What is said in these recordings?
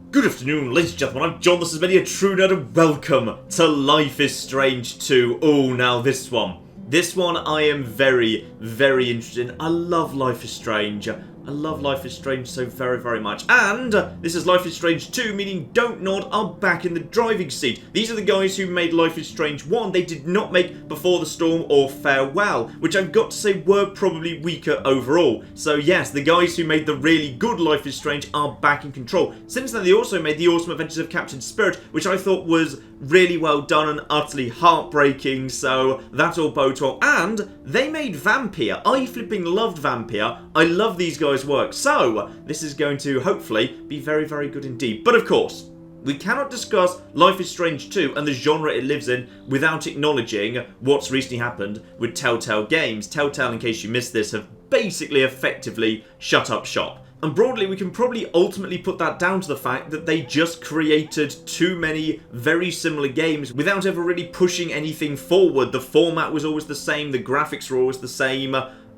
Good afternoon, ladies and gentlemen, I'm John, this is many a true nerd, and welcome to Life is Strange 2. Oh, now this one I am very, very interested in. I love Life is Strange. I love Life is Strange so very, very much. And this is Life is Strange 2, meaning Don't Nod are back in the driving seat. These are the guys who made Life is Strange 1. They did not make Before the Storm or Farewell, which I've got to say were probably weaker overall. So yes, the guys who made the really good Life is Strange are back in control. Since then, they also made The Awesome Adventures of Captain Spirit, which I thought was really well done and utterly heartbreaking, so that all bodes well. And they made Vampire. I flipping loved Vampire. I love these guys' work, so this is going to hopefully be very, very good indeed. But of course, we cannot discuss Life is Strange 2 and the genre it lives in without acknowledging what's recently happened with Telltale Games. Telltale, in case you missed this, have basically effectively shut up shop. And broadly, we can probably ultimately put that down to the fact that they just created too many very similar games without ever really pushing anything forward. The format was always the same, the graphics were always the same,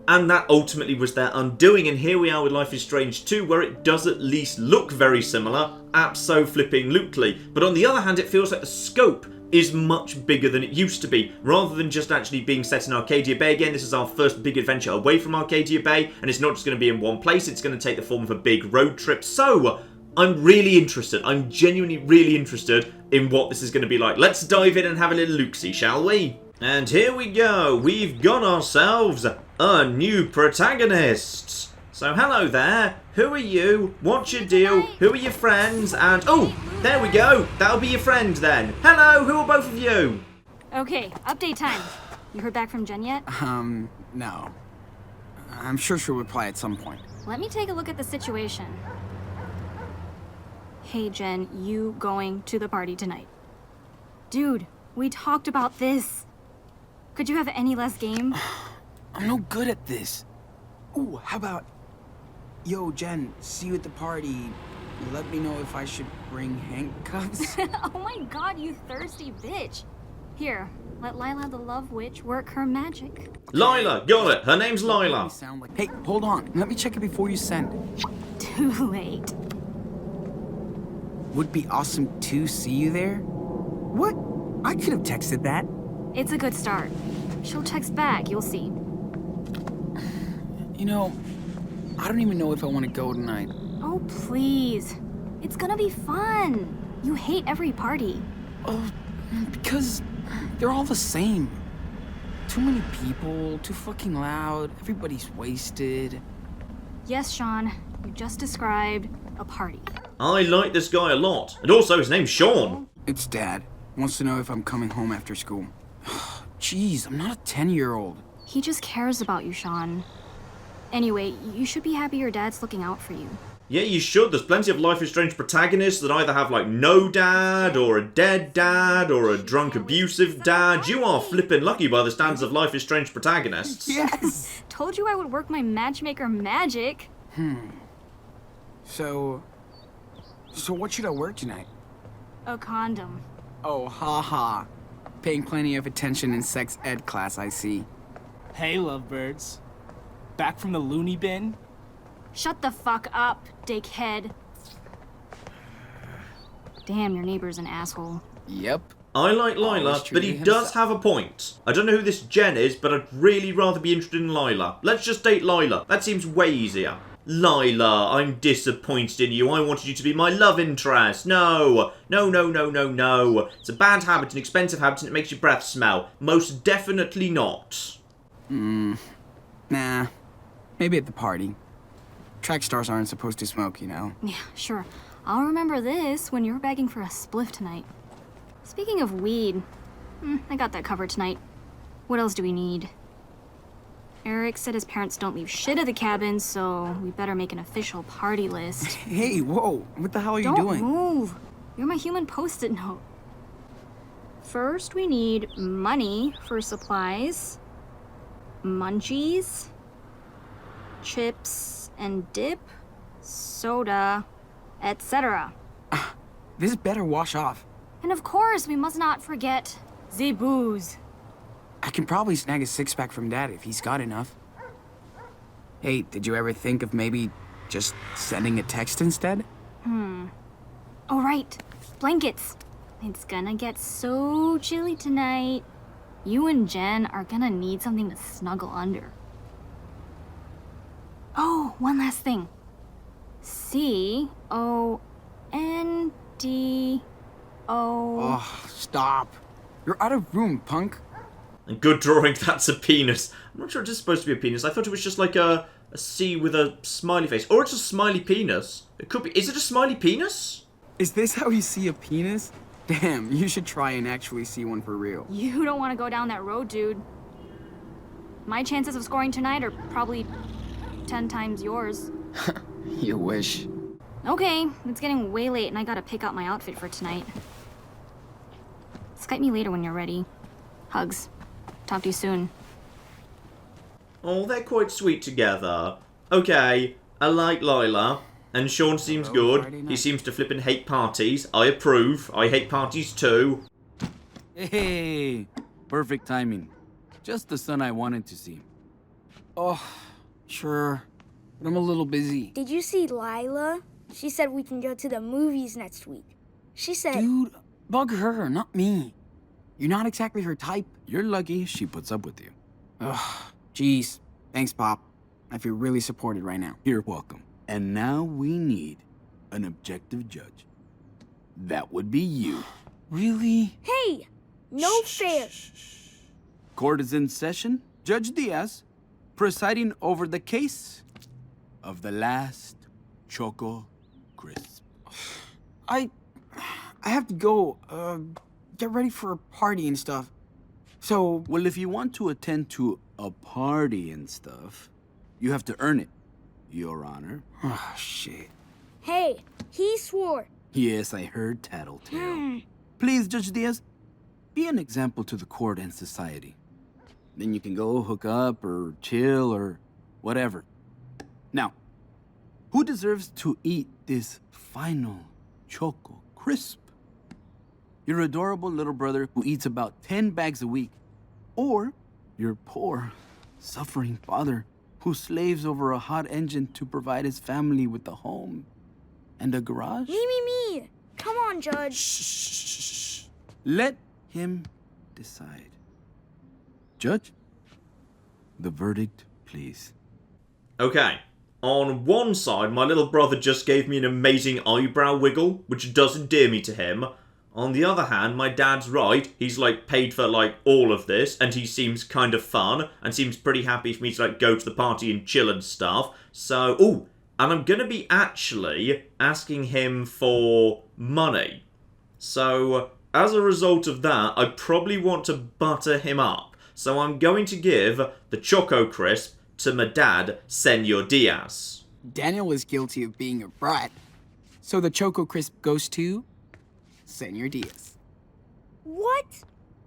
and that ultimately was their undoing. And here we are with Life is Strange 2, where it does at least look very similar, abso-flipping-lutely. But on the other hand, it feels like the scope is much bigger than it used to be. Rather than just actually being set in Arcadia Bay again, this is our first big adventure away from Arcadia Bay, and it's not just going to be in one place, it's going to take the form of a big road trip. So, I'm really interested. I'm genuinely really interested in what this is going to be like. Let's dive in and have a little look-see, shall we? And here we go. We've got ourselves a new protagonist. So hello there, who are you, what's your deal, who are your friends, and oh, there we go, that'll be your friend then. Hello, who are both of you? Okay, update time. You heard back from Jen yet? No. I'm sure she'll reply at some point. Let me take a look at the situation. Hey Jen, you going to the party tonight? Dude, we talked about this. Could you have any less game? I'm no good at this. Ooh, how about... Yo, Jen, see you at the party. Let me know if I should bring handcuffs. Oh my god, you thirsty bitch. Here, let Lila the Love Witch work her magic. Lila, got it. Her name's Lila. Hey, hold on. Let me check it before you send. Too late. Would be awesome to see you there. What? I could have texted that. It's a good start. She'll text back, you'll see. You know, I don't even know if I want to go tonight. Oh, please. It's gonna be fun. You hate every party. Oh, because they're all the same. Too many people, too fucking loud, everybody's wasted. Yes, Sean, you just described a party. I like this guy a lot. And also, his name's Sean. It's Dad. Wants to know if I'm coming home after school. Jeez, I'm not a 10-year-old. He just cares about you, Sean. Anyway, you should be happy your dad's looking out for you. Yeah, you should. There's plenty of Life is Strange protagonists that either have, like, no dad, or a dead dad, or a drunk abusive dad. You are flippin' lucky by the standards of Life is Strange protagonists. Yes! Told you I would work my matchmaker magic. So what should I wear tonight? A condom. Oh, haha. Paying plenty of attention in sex ed class, I see. Hey, lovebirds. Back from the loony bin? Shut the fuck up, dickhead. Damn, your neighbor's an asshole. Yep. I like Lila, but he does have a point. I don't know who this Jen is, but I'd really rather be interested in Lila. Let's just date Lila. That seems way easier. Lila, I'm disappointed in you. I wanted you to be my love interest. No. No, no, no, no, no. It's a bad habit, an expensive habit, and it makes your breath smell. Most definitely not. Nah. Maybe at the party. Track stars aren't supposed to smoke, you know? Yeah, sure. I'll remember this when you're begging for a spliff tonight. Speaking of weed, I got that covered tonight. What else do we need? Eric said his parents don't leave shit at the cabin, so we better make an official party list. Hey, whoa. What the hell are you Don't doing? move. You're my human post-it note. First, we need money for supplies, munchies, chips and dip, soda, etc. This better wash off. And of course, we must not forget the booze. I can probably snag a six-pack from Dad if he's got enough. Hey, did you ever think of maybe just sending a text instead? right. Blankets. It's gonna get so chilly tonight. You and Jen are gonna need something to snuggle under. Oh, one last thing. CONDO. Oh, stop. You're out of room, punk. And good drawing, that's a penis. I'm not sure it is supposed to be a penis. I thought it was just like a C with a smiley face. Or it's a smiley penis. It could be. Is it a smiley penis? Is this how you see a penis? Damn, you should try and actually see one for real. You don't want to go down that road, dude. My chances of scoring tonight are probably 10 times yours. You wish. Okay, it's getting way late and I gotta pick out my outfit for tonight. Skype me later when you're ready. Hugs. Talk to you soon. Oh, they're quite sweet together. Okay, I like Lila. And Sean seems good. He seems to flippin' hate parties. I approve. I hate parties too. Hey, perfect timing. Just the son I wanted to see. Oh, sure. But I'm a little busy. Did you see Lila? She said we can go to the movies next week. She said... Dude, bug her, not me. You're not exactly her type. You're lucky she puts up with you. Ugh, jeez. Thanks, Pop. I feel really supported right now. You're welcome. And now we need an objective judge. That would be you. Really? Hey, no fair. Court is in session. Judge Diaz, presiding over the case of the last Choco Crisp. I have to go, get ready for a party and stuff. So... Well, if you want to attend to a party and stuff, you have to earn it, Your Honor. Oh, shit. Hey, he swore. Yes, I heard tattletale. Please, Judge Diaz, be an example to the court and society. Then you can go hook up or chill or whatever. Now, who deserves to eat this final Choco Crisp? Your adorable little brother who eats about 10 bags a week, or your poor, suffering father who slaves over a hot engine to provide his family with a home and a garage? Me. Come on, Judge. Shh. Let him decide. Judge, the verdict, please. Okay. On one side, my little brother just gave me an amazing eyebrow wiggle, which does endear me to him. On the other hand, my dad's right. He's, like, paid for, like, all of this, and he seems kind of fun, and seems pretty happy for me to, like, go to the party and chill and stuff. So, ooh, and I'm gonna be actually asking him for money. So, as a result of that, I probably want to butter him up. So I'm going to give the Choco Crisp to my dad, Senor Diaz. Daniel is guilty of being a brat. So the Choco Crisp goes to... Senor Diaz. What?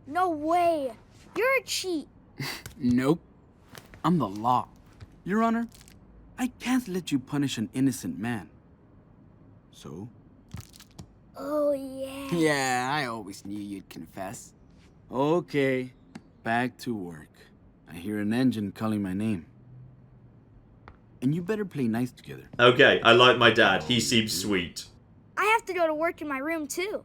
No way. You're a cheat. Nope. I'm the law. Your Honor, I can't let you punish an innocent man. So? Oh, yeah. Yeah, I always knew you'd confess. Okay, back to work. I hear an engine calling my name. And you better play nice together. Okay, I like my dad. He seems sweet. I have to go to work in my room, too.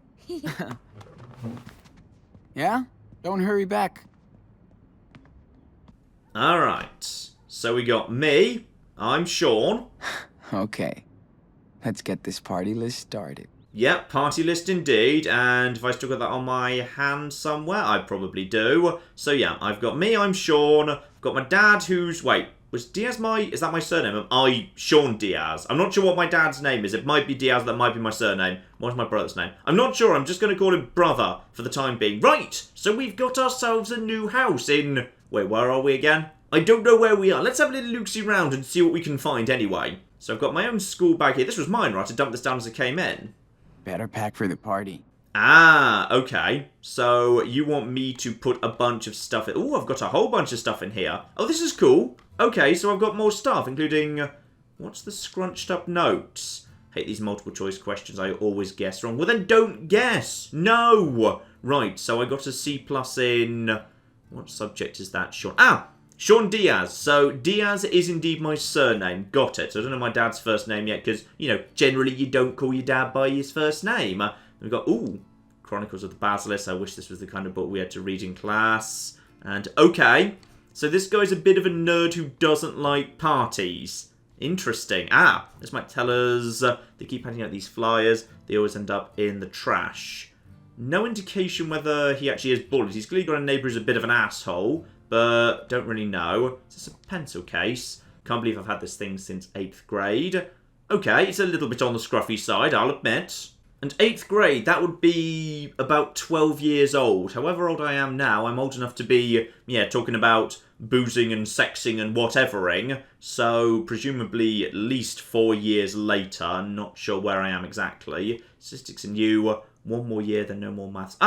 Yeah? Don't hurry back. Alright. So we got me. I'm Sean. Okay. Let's get this party list started. Yep, party list indeed, and if I still got that on my hand somewhere, I probably do. So yeah, I've got me, I'm Sean, I've got my dad who's, wait, was Diaz is that my surname? Sean Diaz. I'm not sure what my dad's name is, it might be Diaz, that might be my surname. What's my brother's name? I'm not sure, I'm just going to call him brother for the time being. Right, so we've got ourselves a new house in, wait, where are we again? I don't know where we are, let's have a little look-see round and see what we can find anyway. So I've got my own school bag here, this was mine, right? I dumped this down as I came in. Better pack for the party. Ah, okay. So you want me to put a bunch of stuff in. Oh, I've got a whole bunch of stuff in here. Oh, this is cool. Okay, so I've got more stuff, including... what's the scrunched up notes? Hate these multiple choice questions. I always guess wrong. Well, then don't guess. No. Right, so I got a C+ in... what subject is that, Sean? Ah, Sean Diaz. So, Diaz is indeed my surname. Got it. So, I don't know my dad's first name yet, because, you know, generally you don't call your dad by his first name. We've got, ooh, Chronicles of the Basilisk. I wish this was the kind of book we had to read in class. And, okay. So, this guy's a bit of a nerd who doesn't like parties. Interesting. This might tell us they keep handing out these flyers. They always end up in the trash. No indication whether he actually is bullied. He's clearly got a neighbour who's a bit of an asshole, but don't really know. Is this a pencil case? Can't believe I've had this thing since 8th grade. Okay, it's a little bit on the scruffy side, I'll admit. And 8th grade, that would be about 12 years old. However old I am now, I'm old enough to be, talking about boozing and sexing and whatevering. So, presumably at least 4 years later. Not sure where I am exactly. Statistics are new. 1 more year, then no more maths.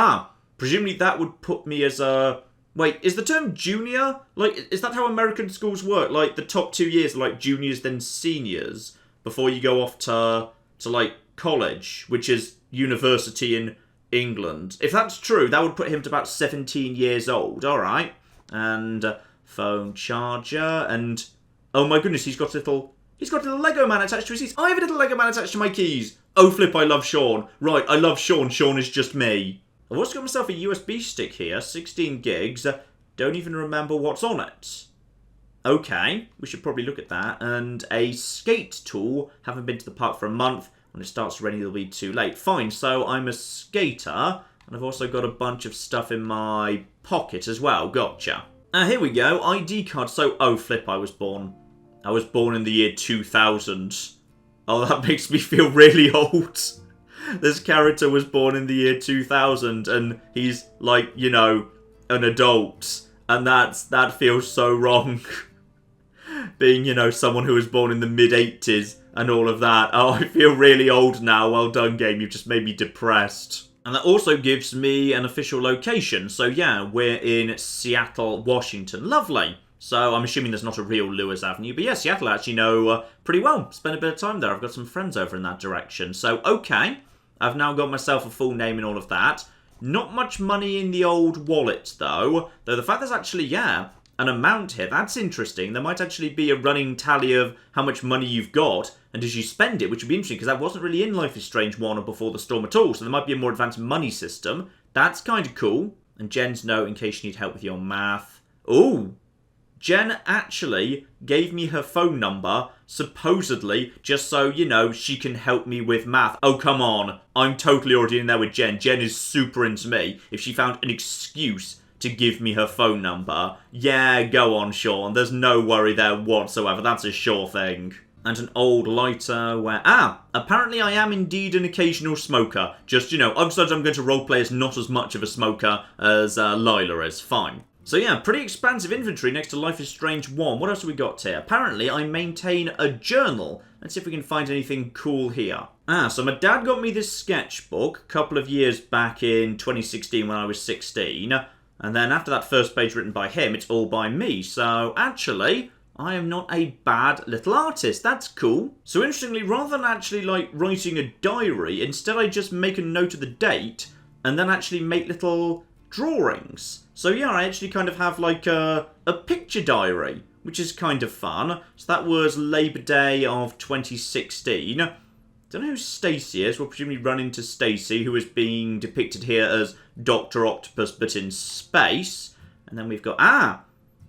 Presumably that would put me as a... Wait, is the term junior? Like, is that how American schools work? Like, the top 2 years are like juniors, then seniors, before you go off to like, college, which is university in England. If that's true, that would put him to about 17 years old. Alright. And phone charger, and... Oh my goodness, he's got a little Lego man attached to his keys. I have a little Lego man attached to my keys. Oh, flip, I love Sean. Right, I love Sean. Sean is just me. I've also got myself a USB stick here, 16 gigs. Don't even remember what's on it. Okay, we should probably look at that. And a skate tool. Haven't been to the park for a month. When it starts raining, it'll be too late. Fine, so I'm a skater. And I've also got a bunch of stuff in my pocket as well. Gotcha. Here we go. ID card. So, oh, flip, I was born in the year 2000. Oh, that makes me feel really old. This character was born in the year 2000, and he's, like, you know, an adult. And that feels so wrong. Being, you know, someone who was born in the mid-80s and all of that. Oh, I feel really old now. Well done, game. You've just made me depressed. And that also gives me an official location. So, yeah, we're in Seattle, Washington. Lovely. So, I'm assuming there's not a real Lewis Avenue. But yeah, Seattle I actually know pretty well. Spent a bit of time there. I've got some friends over in that direction. So, okay. I've now got myself a full name and all of that. Not much money in the old wallet, though. Though the fact there's actually, yeah, an amount here. That's interesting. There might actually be a running tally of how much money you've got and as you spend it, which would be interesting because that wasn't really in Life is Strange 1 or Before the Storm at all. So there might be a more advanced money system. That's kind of cool. And Jen's note in case you need help with your math. Ooh. Jen actually gave me her phone number, supposedly, just so, you know, she can help me with math. Oh, come on. I'm totally already in there with Jen. Jen is super into me. If she found an excuse to give me her phone number, yeah, go on, Sean. There's no worry there whatsoever. That's a sure thing. And an old lighter where... apparently I am indeed an occasional smoker. Just, you know, I've decided I'm going to roleplay as not as much of a smoker as Lila is. Fine. So yeah, pretty expansive inventory next to Life is Strange 1. What else have we got here? Apparently, I maintain a journal. Let's see if we can find anything cool here. So my dad got me this sketchbook a couple of years back in 2016 when I was 16. And then after that first page written by him, it's all by me. So actually, I am not a bad little artist. That's cool. So interestingly, rather than actually like writing a diary, instead I just make a note of the date and then actually make little drawings. So yeah, I actually kind of have like a picture diary, which is kind of fun. So that was Labour Day of 2016. Don't know who Stacy is. We'll presumably run into Stacy, who is being depicted here as Dr. Octopus, but in space. And then we've got,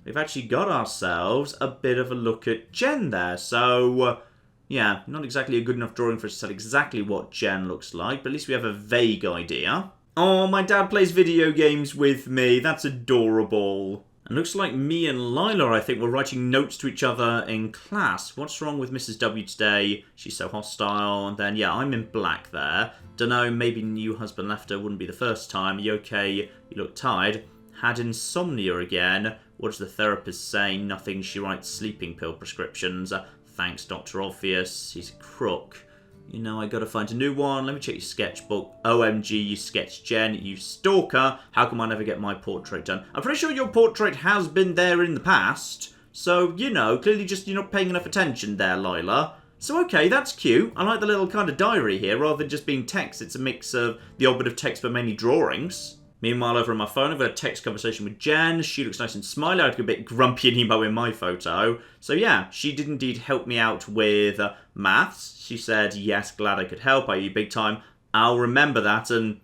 we've actually got ourselves a bit of a look at Jen there. So, yeah, not exactly a good enough drawing for us to tell exactly what Jen looks like, but at least we have a vague idea. Oh, my dad plays video games with me. That's adorable. And looks like me and Lila, I think, were writing notes to each other in class. What's wrong with Mrs. W today? She's so hostile. And then, yeah, I'm in black there. Dunno, maybe new husband left her. Wouldn't be the first time. You okay? You look tired. Had insomnia again. What does the therapist say? Nothing. She writes sleeping pill prescriptions. Thanks, Dr. Obvious. He's a crook. You know, I gotta find a new one. Let me check your sketchbook. OMG, you sketched Jen, you stalker. How come I never get my portrait done? I'm pretty sure your portrait has been there in the past. So, you know, clearly just you're not paying enough attention there, Lila. So, okay, that's cute. I like the little kind of diary here. Rather than just being text, it's a mix of the odd bit of text but mainly drawings. Meanwhile, over on my phone, I've got a text conversation with Jen. She looks nice and smiley. I look a bit grumpy and emo in my photo. So yeah, she did indeed help me out with maths. She said, yes, glad I could help. I.e. big time. I'll remember that. And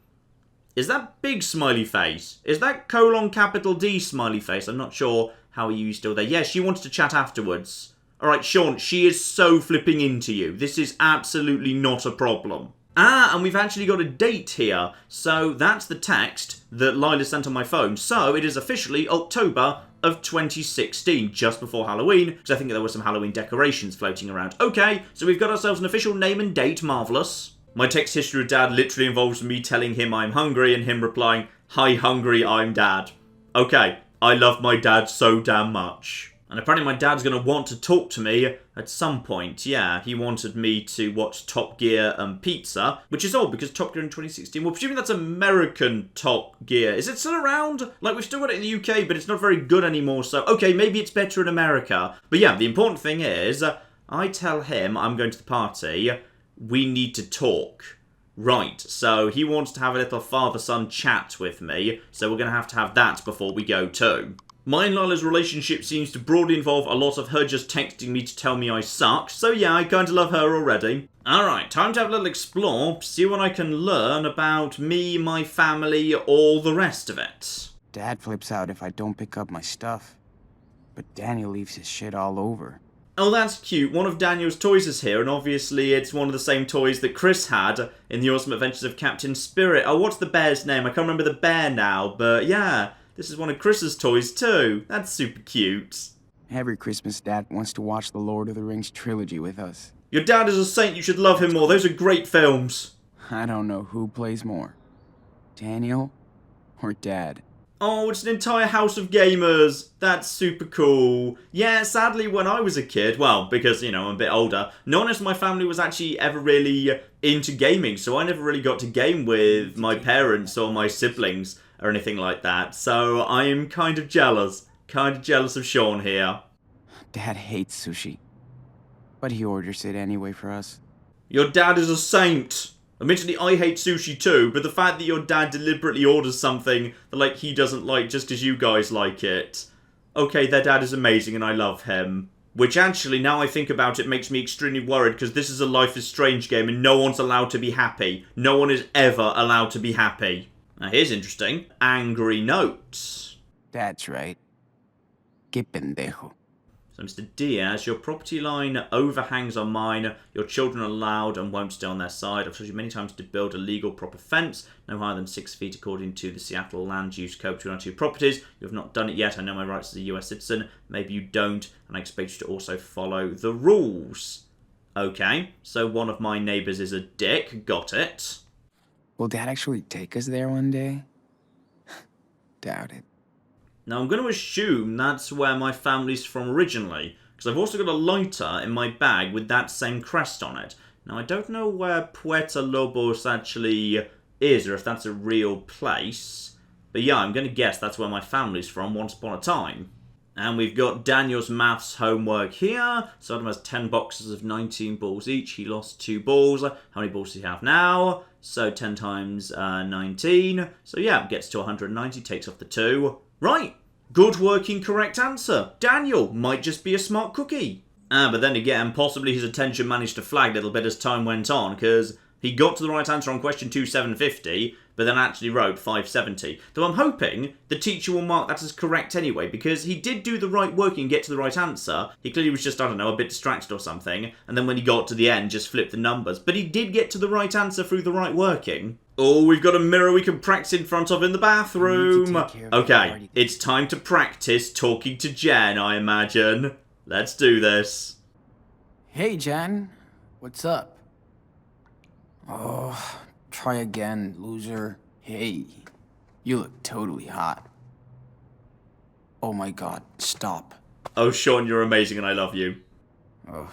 is that big smiley face? Is that colon capital D smiley face? I'm not sure how you still there. Yeah, she wanted to chat afterwards. Alright, Sean, she is so flipping into you. This is absolutely not a problem. And we've actually got a date here. So that's the text that Lila sent on my phone. So it is officially October of 2016, just before Halloween, because I think there were some Halloween decorations floating around. Okay, so we've got ourselves an official name and date. Marvellous. My text history with Dad literally involves me telling him I'm hungry and him replying, hi hungry, I'm Dad. Okay, I love my dad so damn much. And apparently my dad's going to want to talk to me at some point. Yeah, he wanted me to watch Top Gear and Pizza, which is odd because Top Gear in 2016, well, presumably that's American Top Gear. Is it still around? Like, we've still got it in the UK, but it's not very good anymore, so okay, maybe it's better in America. But yeah, the important thing is, I tell him I'm going to the party, we need to talk. Right, so he wants to have a little father-son chat with me, so we're going to have that before we go too. My and Lila's relationship seems to broadly involve a lot of her just texting me to tell me I suck, so yeah, I kind of love her already. Alright, time to have a little explore, see what I can learn about me, my family, all the rest of it. Dad flips out if I don't pick up my stuff. But Daniel leaves his shit all over. Oh, that's cute. One of Daniel's toys is here, and obviously it's one of the same toys that Chris had in The Awesome Adventures of Captain Spirit. Oh, what's the bear's name? I can't remember the bear now, but yeah. This is one of Chris's toys too. That's super cute. Every Christmas, Dad wants to watch the Lord of the Rings trilogy with us. Your dad is a saint. You should love him more. Those are great films. I don't know who plays more, Daniel or Dad. Oh, it's an entire house of gamers. That's super cool. Yeah, sadly, when I was a kid, well, because, you know, I'm a bit older, no one else in my family was actually ever really into gaming, so I never really got to game with my parents or my siblings or anything like that. So I am kind of jealous of Sean here. Dad hates sushi, but he orders it anyway for us. Your dad is a saint. Admittedly, I hate sushi too, but the fact that your dad deliberately orders something that, like, he doesn't like just because you guys like it. Okay, their dad is amazing and I love him. Which actually, now I think about it, makes me extremely worried because this is a Life is Strange game and no one's allowed to be happy. No one is ever allowed to be happy. Now here's interesting. Angry notes. That's right. Que pendejo. So, Mr. Diaz, your property line overhangs on mine. Your children are loud and won't stay on their side. I've told you many times to build a legal proper fence, no higher than 6 feet according to the Seattle Land Use Code between our two properties. You have not done it yet. I know my rights as a US citizen. Maybe you don't, and I expect you to also follow the rules. Okay, so one of my neighbours is a dick. Got it. Will Dad actually take us there one day? Doubt it. Now, I'm going to assume that's where my family's from originally, because I've also got a lighter in my bag with that same crest on it. Now, I don't know where Puerto Lobos actually is, or if that's a real place. But yeah, I'm going to guess that's where my family's from once upon a time. And we've got Daniel's maths homework here. So Adam has 10 boxes of 19 balls each. He lost 2 balls. How many balls does he have now? So 10 times 19. So yeah, gets to 190, takes off the 2. Right, good working correct answer. Daniel might just be a smart cookie. But then again, possibly his attention managed to flag a little bit as time went on, because he got to the right answer on question 2, 750, but then actually wrote 570. Though I'm hoping the teacher will mark that as correct anyway, because he did do the right work and get to the right answer. He clearly was just, I don't know, a bit distracted or something, and then when he got to the end, just flipped the numbers. But he did get to the right answer through the right working. Oh, we've got a mirror we can practice in front of in the bathroom. Okay, it's time to practice talking to Jen, I imagine. Let's do this. Hey, Jen. What's up? Oh, try again, loser. Hey, you look totally hot. Oh my god, stop. Oh, Sean, you're amazing and I love you. Oh.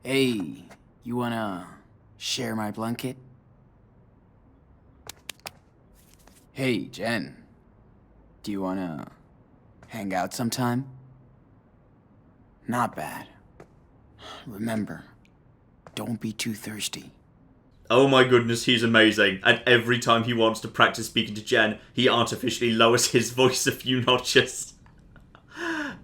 Hey, you wanna share my blanket? Hey, Jen. Do you wanna hang out sometime? Not bad. Remember, don't be too thirsty. Oh my goodness, he's amazing. And every time he wants to practice speaking to Jen, he artificially lowers his voice a few notches.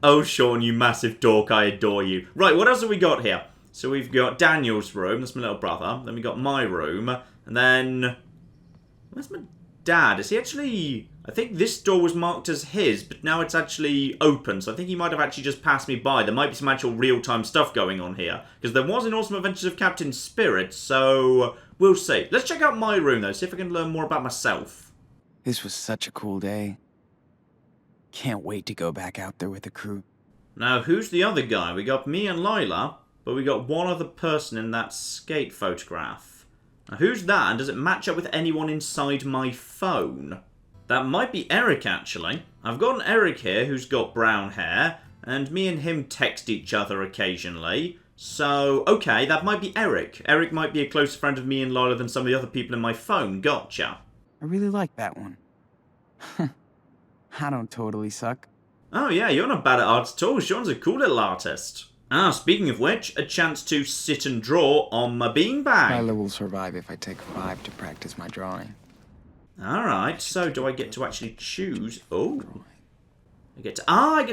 Oh, Sean, you massive dork, I adore you. Right, what else have we got here? So we've got Daniel's room, that's my little brother. Then we got my room. And then... where's my dad? Is he actually... I think this door was marked as his, but now it's actually open. So I think he might have actually just passed me by. There might be some actual real-time stuff going on here. Because there was an Awesome Adventures of Captain Spirit, so... we'll see. Let's check out my room, though. See if I can learn more about myself. This was such a cool day. Can't wait to go back out there with the crew. Now, who's the other guy? We got me and Lila, but we got one other person in that skate photograph. Now, who's that, and does it match up with anyone inside my phone? That might be Eric, actually. I've got an Eric here who's got brown hair, and me and him text each other occasionally. So, okay, that might be Eric. Eric might be a closer friend of me and Lila than some of the other people in my phone. Gotcha. I really like that one. I don't totally suck. Oh yeah, you're not bad at art at all. Sean's a cool little artist. Ah, speaking of which, a chance to sit and draw on my beanbag. Lila will survive if I take 5 to practice my drawing. Alright, so do I get to actually choose? Oh. I get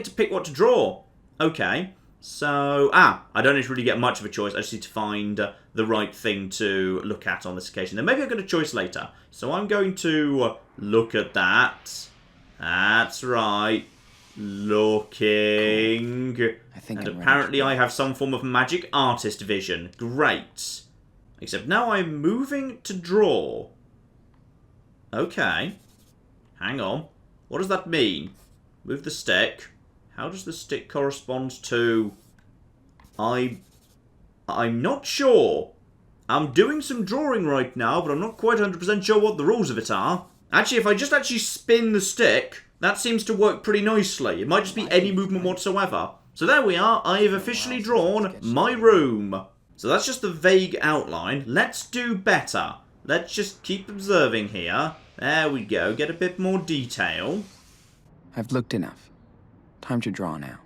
to pick what to draw. Okay. So, I don't really get much of a choice. I just need to find the right thing to look at on this occasion. Then maybe I'll get a choice later. So I'm going to look at that. That's right. Looking. I think and I'm ready apparently to go. I have some form of magic artist vision. Great. Except now I'm moving to draw. Okay. Hang on. What does that mean? Move the stick. How does the stick correspond to... I'm not sure. I'm doing some drawing right now, but I'm not quite 100% sure what the rules of it are. Actually, if I just actually spin the stick, that seems to work pretty nicely. It might just be any movement whatsoever. So there we are. I have officially drawn my room. So that's just the vague outline. Let's do better. Let's just keep observing here. There we go. Get a bit more detail. I've looked enough. Time to draw now.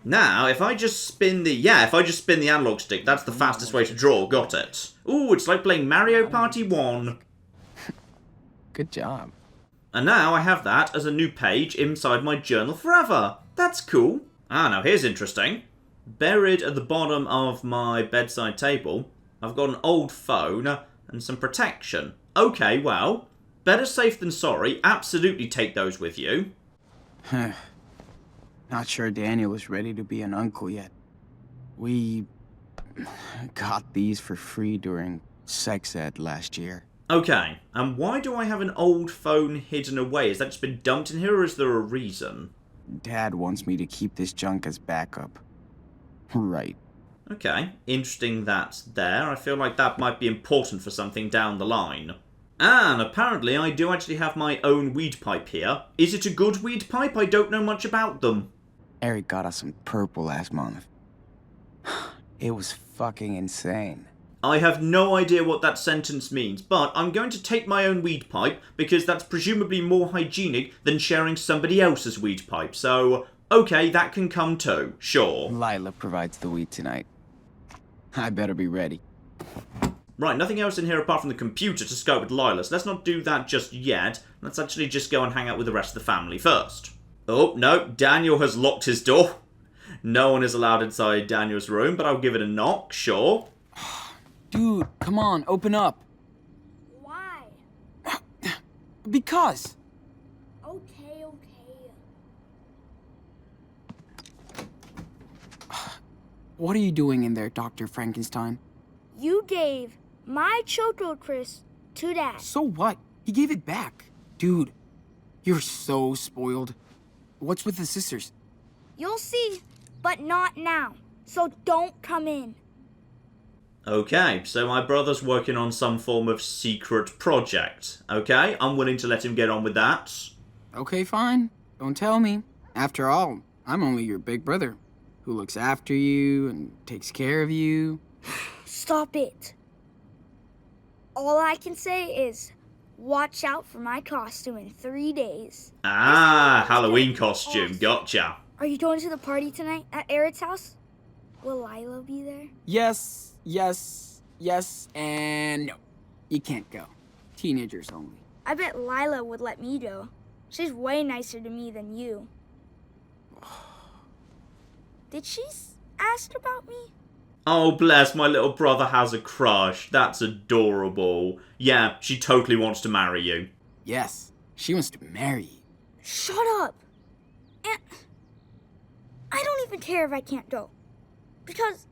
Now, if I just spin the... analog stick, that's the fastest way to draw. Got it. Ooh, it's like playing Mario Party 1. Good job. And now I have that as a new page inside my journal forever. That's cool. Ah, now here's interesting. Buried at the bottom of my bedside table, I've got an old phone and some protection. Okay, well, better safe than sorry. Absolutely take those with you. Not sure Daniel is ready to be an uncle yet. We got these for free during sex ed last year. Okay, and why do I have an old phone hidden away? Has that just been dumped in here, or is there a reason? Dad wants me to keep this junk as backup. Right. Okay, interesting that's there. I feel like that might be important for something down the line. And apparently I do actually have my own weed pipe here. Is it a good weed pipe? I don't know much about them. Eric got us some purple last month. It was fucking insane. I have no idea what that sentence means, but I'm going to take my own weed pipe because that's presumably more hygienic than sharing somebody else's weed pipe. So, okay, that can come too. Sure. Lila provides the weed tonight. I better be ready. Right, nothing else in here apart from the computer to Skype with Lila, so let's not do that just yet. Let's actually just go and hang out with the rest of the family first. Oh, no, Daniel has locked his door. No one is allowed inside Daniel's room, but I'll give it a knock, sure. Dude, come on, open up. Why? Because. Okay. What are you doing in there, Dr. Frankenstein? You gave my Choco Crisp to Dad. So what? He gave it back. Dude, you're so spoiled. What's with the sisters? You'll see, but not now. So don't come in. Okay, so my brother's working on some form of secret project. Okay, I'm willing to let him get on with that. Okay, fine. Don't tell me. After all, I'm only your big brother, who looks after you and takes care of you. Stop it. All I can say is, watch out for my costume in 3 days. Ah, Halloween costume, gotcha. Are you going to the party tonight at Eric's house? Will Lila be there? Yes, and no. You can't go. Teenagers only. I bet Lila would let me go. She's way nicer to me than you. Did she ask about me? Oh, bless, my little brother has a crush. That's adorable. Yeah, she totally wants to marry you. Yes, she wants to marry you. Shut up. And I don't even care if I can't go. Because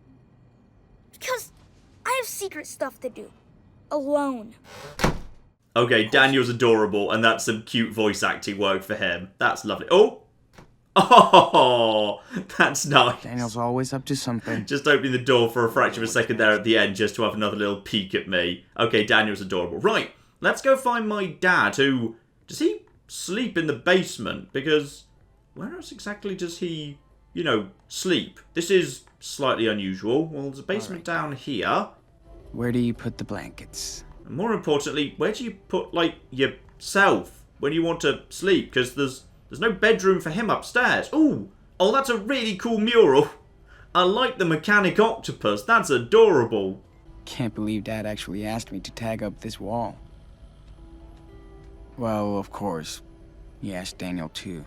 I have secret stuff to do. Alone. Okay, Daniel's adorable, and that's some cute voice acting work for him. That's lovely. Oh! Oh! That's nice. Daniel's always up to something. Just opening the door for a fraction of a second there at the end just to have another little peek at me. Okay, Daniel's adorable. Right, let's go find my dad, who... Does he sleep in the basement? Because where else exactly does he, you know, sleep? This is slightly unusual. Well, there's a basement down here. Where do you put the blankets? And more importantly, where do you put, like, yourself when you want to sleep? Because there's no bedroom for him upstairs. Ooh! Oh, that's a really cool mural. I like the mechanic octopus. That's adorable. Can't believe Dad actually asked me to tag up this wall. Well, of course. He asked Daniel too.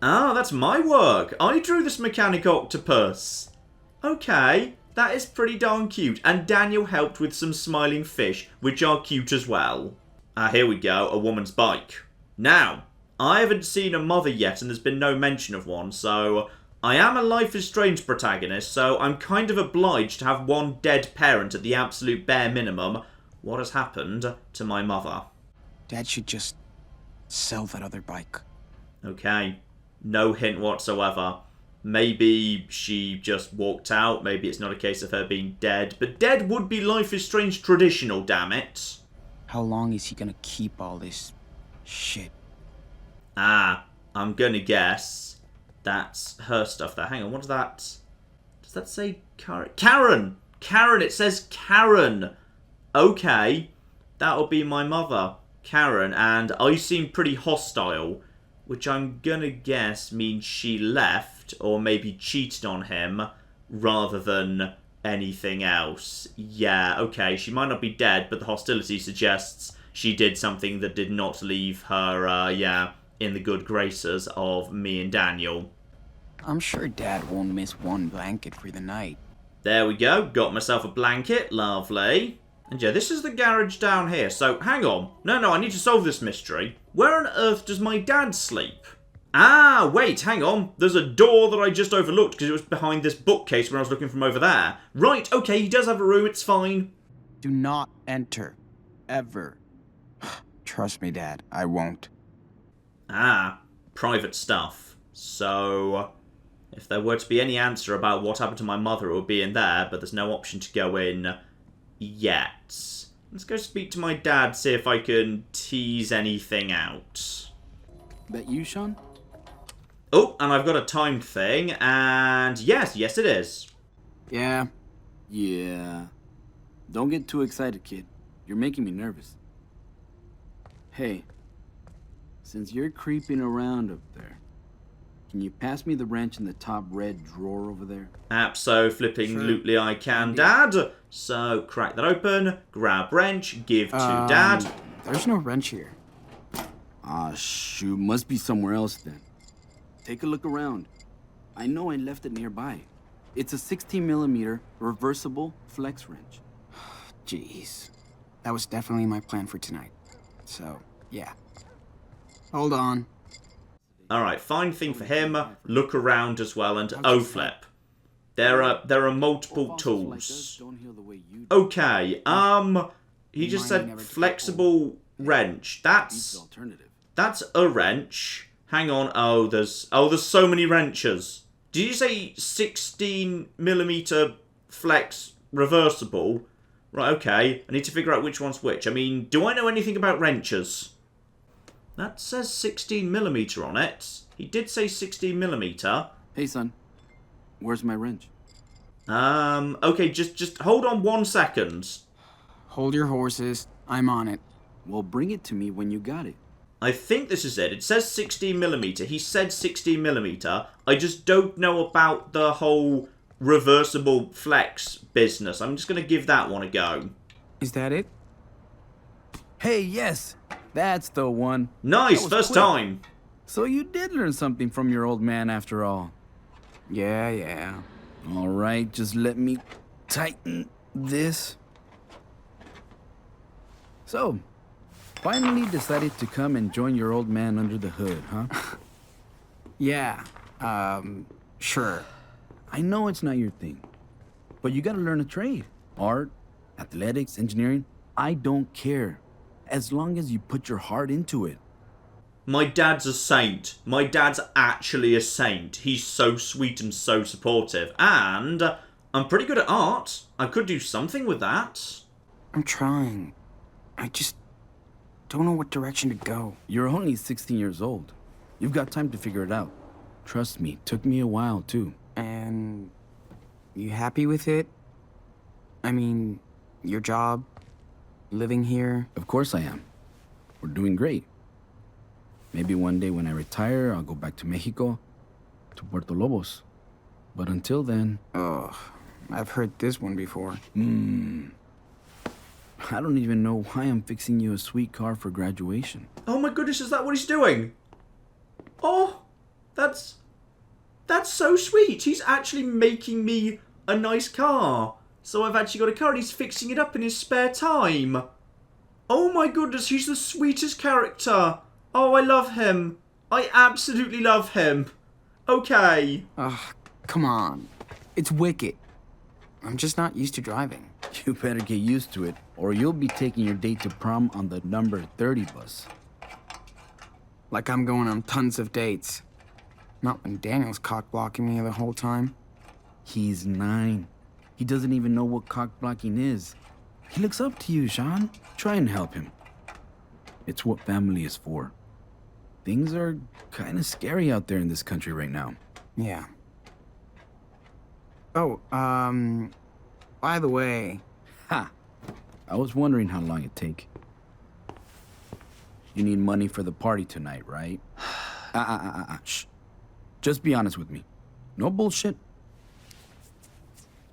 Ah, that's my work. I drew this mechanic octopus. Okay, that is pretty darn cute. And Daniel helped with some smiling fish, which are cute as well. Ah, here we go, a woman's bike. Now, I haven't seen a mother yet, and there's been no mention of one, so I am a Life is Strange protagonist, so I'm kind of obliged to have one dead parent at the absolute bare minimum. What has happened to my mother? Dad should just sell that other bike. Okay, no hint whatsoever. Maybe she just walked out, maybe it's not a case of her being dead, but dead would be Life is Strange traditional, damn it. How long is he gonna keep all this shit? Ah, I'm gonna guess that's her stuff there. Hang on, what is that? Does that say Karen? Karen! Karen, it says Karen. Okay, that'll be my mother, Karen, and I seem pretty hostile, which I'm gonna guess means she left, or maybe cheated on him, rather than anything else. Yeah, okay, she might not be dead, but the hostility suggests she did something that did not leave her, in the good graces of me and Daniel. I'm sure Dad won't miss one blanket for the night. There we go, got myself a blanket, lovely. And yeah, this is the garage down here, so hang on. No, I need to solve this mystery. Where on earth does my dad sleep? Ah, wait, hang on. There's a door that I just overlooked because it was behind this bookcase when I was looking from over there. Right, okay, he does have a room, it's fine. Do not enter. Ever. Trust me, Dad, I won't. Ah, private stuff. So, if there were to be any answer about what happened to my mother, it would be in there, but there's no option to go in yet. Let's go speak to my dad, see if I can tease anything out. That you, Sean? Oh, and I've got a timed thing, and yes it is. Yeah. Yeah. Don't get too excited, kid. You're making me nervous. Hey, since you're creeping around up there, can you pass me the wrench in the top red drawer over there? Abso-flipping-lutely I can, Dad. So, crack that open, grab wrench, give to Dad. There's no wrench here. Ah, shoot. Must be somewhere else then. Take a look around. I know I left it nearby. It's a 16mm reversible flex wrench. Jeez. That was definitely my plan for tonight. So, yeah. Hold on. Alright, fine thing for him. Look around as well, and O-flip. There are multiple tools. Okay, he just said flexible wrench. That's a wrench. Hang on. Oh, there's so many wrenches. Did you say 16mm flex reversible? Right, okay. I need to figure out which one's which. I mean, do I know anything about wrenches? That says 16mm on it. He did say 16mm. Hey, son. Where's my wrench? Okay, just hold on 1 second. Hold your horses. I'm on it. Well, bring it to me when you got it. I think this is it. It says 16mm. He said 16mm. I just don't know about the whole reversible flex business. I'm just going to give that one a go. Is that it? Hey, yes, that's the one. Nice, That was first quick. time. So you did learn something from your old man after all. Yeah. All right, just let me tighten this. So, finally decided to come and join your old man under the hood, huh? Yeah, sure. I know it's not your thing, but you gotta learn a trade. Art, athletics, engineering, I don't care. As long as you put your heart into it. My dad's a saint. My dad's actually a saint. He's so sweet and so supportive. And I'm pretty good at art. I could do something with that. I'm trying. I just don't know what direction to go. You're only 16 years old. You've got time to figure it out. Trust me, took me a while too. And you happy with it? I mean, your job, living here? Of course I am. We're doing great. Maybe one day when I retire, I'll go back to Mexico, to Puerto Lobos. But until then... Ugh, I've heard this one before. I don't even know why I'm fixing you a sweet car for graduation. Oh my goodness, is that what he's doing? Oh, that's so sweet. He's actually making me a nice car. So I've actually got a car and he's fixing it up in his spare time. Oh my goodness, he's the sweetest character. Oh, I love him. I absolutely love him. Okay. Ugh, come on. It's wicked. I'm just not used to driving. You better get used to it, or you'll be taking your date to prom on the number 30 bus. Like I'm going on tons of dates. Not when Daniel's cock-blocking me the whole time. He's 9. He doesn't even know what cock-blocking is. He looks up to you, Sean. Try and help him. It's what family is for. Things are kind of scary out there in this country right now. Yeah. Oh, by the way... Ha! I was wondering how long it'd take. You need money for the party tonight, right? Shh. Just be honest with me. No bullshit.